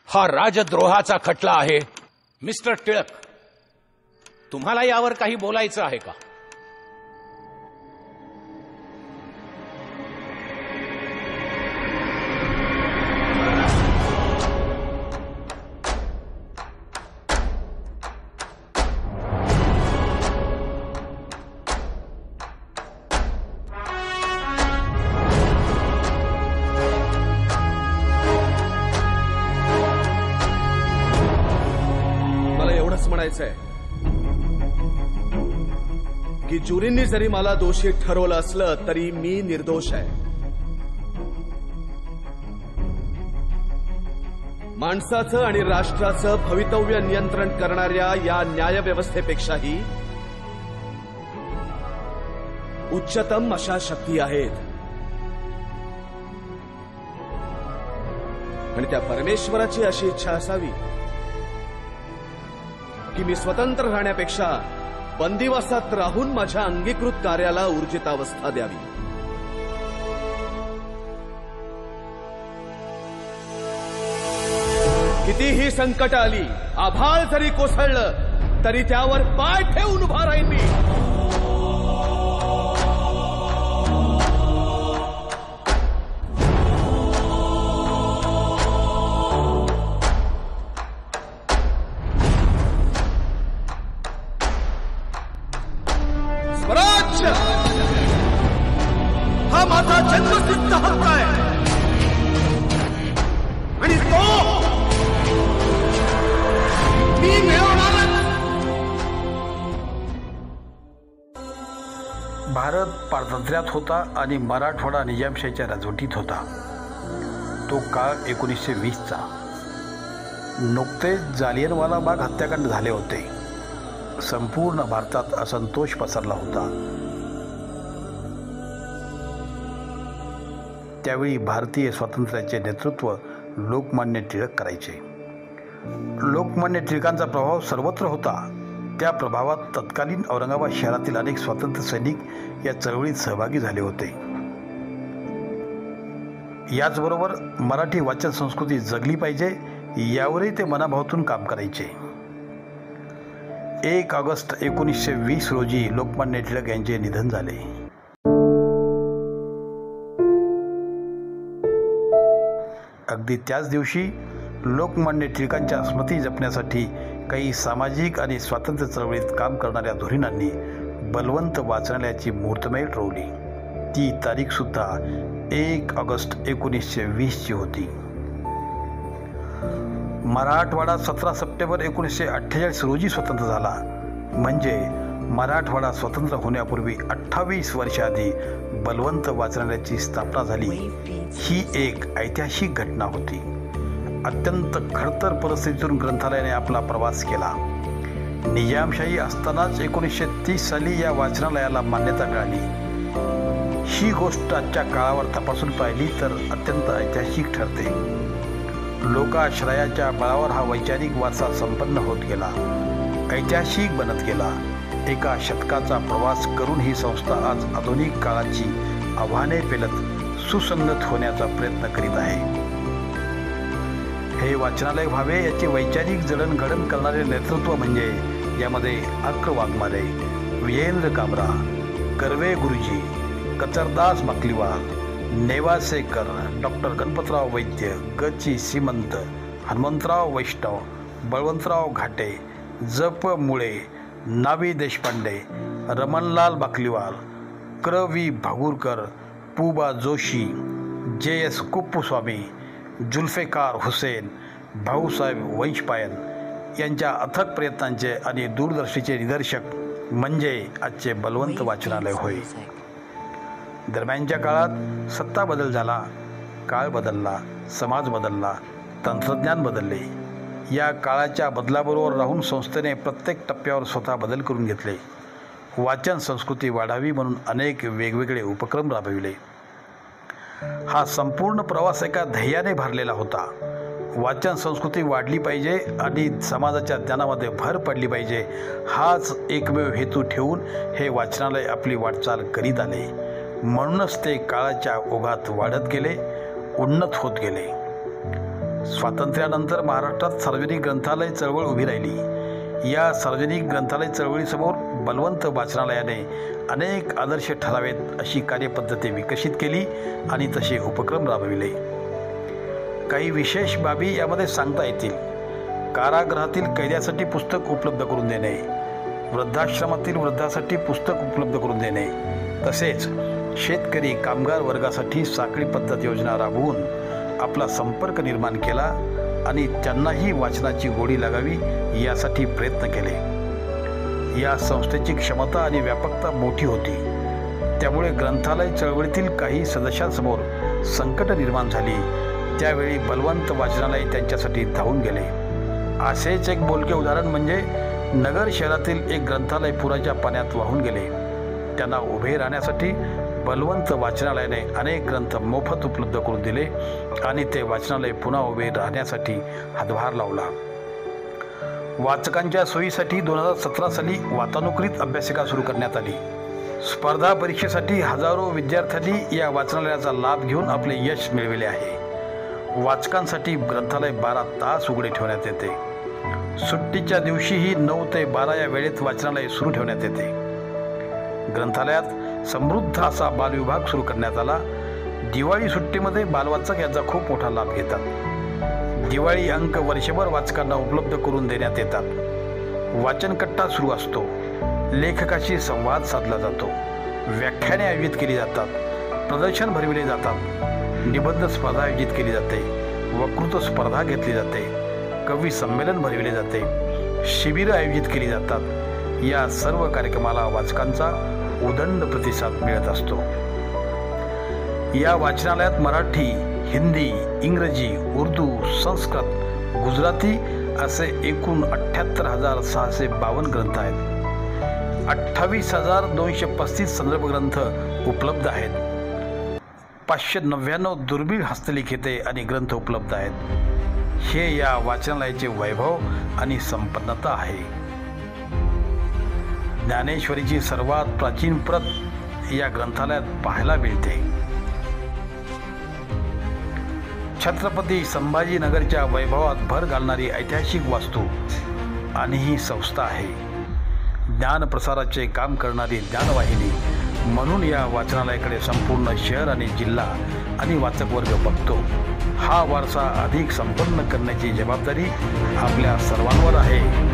हा राजद्रोहाचा खटला आहे. मिस्टर टिळक, तुम्हाला यावर काही बोलायचं आहे का? म्हणायचंय की ज्युरींनी जरी मला दोषी ठरवलं असलं तरी मी निर्दोष आहे. माणसाचं आणि राष्ट्राचं भवितव्य नियंत्रण करणाऱ्या या न्यायव्यवस्थेपेक्षाही उच्चतम अशा शक्ती आहेत आणि त्या परमेश्वराची अशी इच्छा असावी की मी स्वतंत्र राहण्यापेक्षा बंदिवासात राहून माझ्या अंगीकृत कार्याला ऊर्जितावस्था द्यावी. कितीही संकट आली, आभाळ जरी कोसळलं तरी त्यावर पाय ठेवून उभा राहीन मी. हा माझा जन्मसिद्ध हक्क आहे आणि तो मी मिळवणारच. भारत पारतंत्र्यात होता आणि मराठवाडा निजामशाहीच्या राजवटीत होता. तो काळ 1920चा. नुकतेच जालियनवाला बाग हत्याकांड झाले होते. संपूर्ण भारतात असंतोष पसरला होता. त्यावेळी भारतीय स्वातंत्र्याचे नेतृत्व लोकमान्य टिळक करायचे. लोकमान्य टिळकांचा प्रभाव सर्वत्र होता. त्या प्रभावात तत्कालीन औरंगाबाद शहरातील अनेक स्वातंत्र्य सैनिक या चळवळीत सहभागी झाले होते. याचबरोबर मराठी वाचन संस्कृती जगली पाहिजे यावरही ते मनाभावातून काम करायचे. 1 ऑगस्ट 1920 रोजी लोकमान्य टिळक यांचे निधन झाले. अगदी त्याच दिवशी लोकमान्य टिळकांच्या स्मृती जपण्यासाठी काही सामाजिक आणि स्वातंत्र्य चळवळीत काम करणाऱ्या धुरीणांनी बलवंत वाचनालयाची मुहूर्तमेढ रोवली. ती तारीखसुद्धा 1 ऑगस्ट 1920ची होती. मराठवाडा 17 सप्टेंबर 1948 रोजी स्वतंत्र झाला. म्हणजे मराठवाडा स्वतंत्र होण्यापूर्वी 28 वर्षाआधी बलवंत वाचनालयाची स्थापना झाली. ही एक ऐतिहासिक घटना होती. अत्यंत खडतर परिस्थितीतून ग्रंथालयाने आपला प्रवास केला. निजामशाही असतानाच 1930 साली या वाचनालयाला मान्यता मिळाली. ही गोष्ट आजच्या काळावर तपासून पाहिली तर अत्यंत ऐतिहासिक ठरते. लोकाश्रयाच्या बळावर हा वैचारिक वारसा संपन्न होत गेला, ऐतिहासिक बनत गेला. एका शतकाचा प्रवास करून ही संस्था आज आधुनिक काळाची आव्हाने पेलत सुसंगत होण्याचा प्रयत्न करीत आहे. हे वाचनालय व्हावे याचे वैचारिक जडणघडण करणारे नेतृत्व म्हणजे यामध्ये अक्र वाघमारे, विजेंद्र कामरा, कर्वे गुरुजी, कचरदास मकलीवाल, नेवासेकर, डॉक्टर गणपतराव वैद्य, गची सीमंत, हनुमंतराव वैष्णव, बळवंतराव घाटे, जप मुळे, नावी देशपांडे, रमणलाल बाकलीवाल, क्र वी भागुरकर, पुबा जोशी, JS कुप्पुस्वामी, जुल्फिकार हुसेन, भाऊसाहेब वंशपायन यांच्या अथक प्रयत्नांचे आणि दूरदर्शीचे निदर्शक म्हणजे आजचे बलवंत वाचनालय होय. दरम्यानच्या काळात सत्ता बदल झाला, काळ बदलला, समाज बदलला, तंत्रज्ञान बदलले. या काळाच्या बदलाबरोबर राहून संस्थेने प्रत्येक टप्प्यावर स्वतः बदल करून घेतले. वाचन संस्कृती वाढावी म्हणून अनेक वेगवेगळे उपक्रम राबविले. हा संपूर्ण प्रवास एका ध्येयाने भरलेला होता. वाचन संस्कृती वाढली पाहिजे आणि समाजाच्या ज्ञानामध्ये भर पडली पाहिजे हाच एकमेव हेतू ठेवून हे वाचनालय आपली वाटचाल करीत आले. म्हणूनच ते काळाच्या ओघात वाढत गेले, उन्नत होत गेले. स्वातंत्र्यानंतर महाराष्ट्रात सार्वजनिक ग्रंथालय चळवळ उभी राहिली. या सार्वजनिक ग्रंथालय चळवळीसमोर बलवंत वाचनालयाने अनेक आदर्श ठरावेत अशी कार्यपद्धती विकसित केली आणि तसे उपक्रम राबविले. काही विशेष बाबी यामध्ये सांगता येतील. कारागृहातील कैद्यासाठी पुस्तक उपलब्ध करून देणे, वृद्धाश्रमातील वृद्धासाठी पुस्तक उपलब्ध करून देणे, तसेच शेतकरी कामगार वर्गासाठी साखळी पद्धत योजना राबवून आपला संपर्क निर्माण केला आणि त्यांनाही वाचनाची गोडी लागावी यासाठी प्रयत्न केले. या संस्थेची क्षमता आणि व्यापकता मोठी होती. त्यामुळे ग्रंथालय चळवळीतील काही सदस्यांसमोर संकट निर्माण झाली. त्यावेळी बलवंत वाचनालय त्यांच्यासाठी धावून गेले. असेच एक बोलके उदाहरण म्हणजे नगर शहरातील एक ग्रंथालय पुराच्या पाण्यात वाहून गेले. त्यांना उभे राहण्यासाठी बलवंत वाचनालयाने अनेक ग्रंथ मोफत उपलब्ध करून दिले आणि ते वाचनालय पुन्हा उभे राहण्यासाठी हातभार लावला. वाचकांच्या सोयीसाठी 2017 साली वातानुकूलित अभ्यासिका सुरू करण्यात आली. स्पर्धा परीक्षेसाठी हजारो विद्यार्थ्यांनी या वाचनालयाचा लाभ घेऊन आपले यश मिळविले आहे. वाचकांसाठी ग्रंथालय 12 तास उघडे ठेवण्यात येते. सुट्टीच्या दिवशीही 9 ते 12 या वेळेत वाचनालय सुरू ठेवण्यात येते. ग्रंथालयात समृद्ध असा बालविभाग सुरू करण्यात आला. दिवाळी सुट्टीमध्ये बालवाचक याचा खूप मोठा लाभ घेतात. दिवाळी अंक वर्षभर वाचकांना उपलब्ध करून देण्यात येतात. वाचनकट्टा सुरू असतो. लेखकाशी संवाद साधला जातो. व्याख्याने आयोजित केली जातात. प्रदर्शन भरविले जातात. निबंध स्पर्धा आयोजित केली जाते. वक्तृत्व स्पर्धा घेतली जाते. कवी संमेलन भरविले जाते. शिबिरं आयोजित केली जातात. या सर्व कार्यक्रमाला वाचकांचा उदंड प्रतिसाद मिळत असतो. या वाचनालयात मराठी, हिंदी, इंग्रजी, उर्दू, संस्कृत, गुजराती असे एकूण 78,652 ग्रंथ आहेत. 28,235 संदर्भ ग्रंथ उपलब्ध आहेत. 599 दुर्मिळ हस्तलिखिते आणि ग्रंथ उपलब्ध आहेत. हे या वाचनालयाचे वैभव आणि संपन्नता आहे. ज्ञानेश्वरीची सर्वात प्राचीन प्रत या ग्रंथालयात पाहायला मिळते. छत्रपती संभाजीनगरच्या वैभवात भर घालणारी ऐतिहासिक वास्तू आणि ही संस्था आहे. ज्ञानप्रसाराचे काम करणारी ज्ञानवाहिनी म्हणून या वाचनालयाकडे संपूर्ण शहर आणि जिल्हा आणि वाचक वर्ग बघतो. हा वारसा अधिक संपन्न करण्याची जबाबदारी आपल्या सर्वांवर आहे.